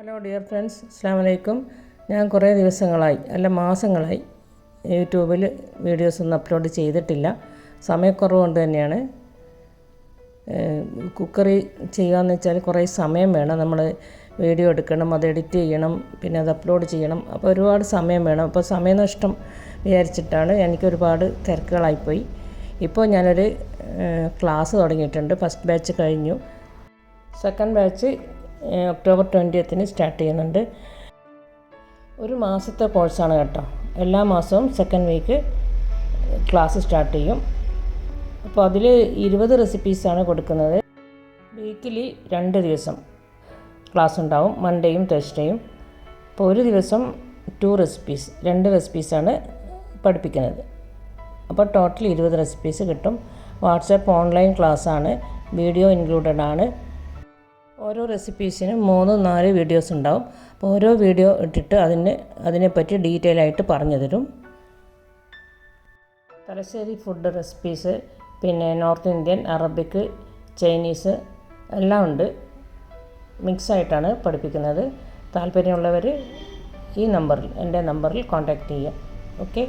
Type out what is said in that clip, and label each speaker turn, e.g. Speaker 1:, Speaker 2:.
Speaker 1: Hello dear friends, അസ്സലാമു അലൈക്കും. ഞാൻ കുറേ ദിവസങ്ങളായി അല്ല മാസങ്ങളായി യൂട്യൂബിൽ വീഡിയോസൊന്നും അപ്ലോഡ് ചെയ്തിട്ടില്ല. സമയക്കുറവ് കൊണ്ട് തന്നെയാണ്. കുക്കറി ചെയ്യുകയെന്ന് വെച്ചാൽ കുറേ സമയം വേണം. നമ്മൾ വീഡിയോ എടുക്കണം, അത് എഡിറ്റ് ചെയ്യണം, പിന്നെ അത് അപ്ലോഡ് ചെയ്യണം. അപ്പോൾ ഒരുപാട് സമയം വേണം. അപ്പോൾ സമയനഷ്ടം വിചാരിച്ചിട്ടാണ് എനിക്കൊരുപാട് തിരക്കുകളായിപ്പോയി. ഇപ്പോൾ ഞാനൊരു ക്ലാസ് തുടങ്ങിയിട്ടുണ്ട്. ഫസ്റ്റ് ബാച്ച് കഴിഞ്ഞു. സെക്കൻഡ് ബാച്ച് ഒക്ടോബർ 20 സ്റ്റാർട്ട് ചെയ്യുന്നുണ്ട്. ഒരു മാസത്തെ കോഴ്സാണ് കേട്ടോ. എല്ലാ മാസവും സെക്കൻഡ് വീക്ക് ക്ലാസ് സ്റ്റാർട്ട് ചെയ്യും. അപ്പോൾ അതിൽ 20 റെസിപ്പീസാണ് കൊടുക്കുന്നത്. വീക്കിലി 2 ദിവസം ക്ലാസ് ഉണ്ടാവും, മൺഡേയും തേഴ്സ്ഡേയും. അപ്പോൾ ഒരു ദിവസം 2 റെസിപ്പീസാണ് പഠിപ്പിക്കുന്നത്. അപ്പോൾ ടോട്ടൽ 20 റെസിപ്പീസ് കിട്ടും. വാട്സാപ്പ് ഓൺലൈൻ ക്ലാസ്സാണ്, വീഡിയോ ഇൻക്ലൂഡഡ് ആണ്. ഓരോ റെസിപ്പീസിനും 3-4 വീഡിയോസ് ഉണ്ടാവും. അപ്പോൾ ഓരോ വീഡിയോ ഇട്ടിട്ട് അതിനെപ്പറ്റി ഡീറ്റെയിൽ ആയിട്ട് പറഞ്ഞു തരും. തലശ്ശേരി ഫുഡ് റെസിപ്പീസ്, പിന്നെ നോർത്ത് ഇന്ത്യൻ, അറബിക്, ചൈനീസ് എല്ലാം ഉണ്ട്. മിക്സായിട്ടാണ് പഠിപ്പിക്കുന്നത്. താല്പര്യമുള്ളവർ ഈ നമ്പറിൽ, എൻ്റെ നമ്പറിൽ കോൺടാക്റ്റ് ചെയ്യുക. ഓക്കെ.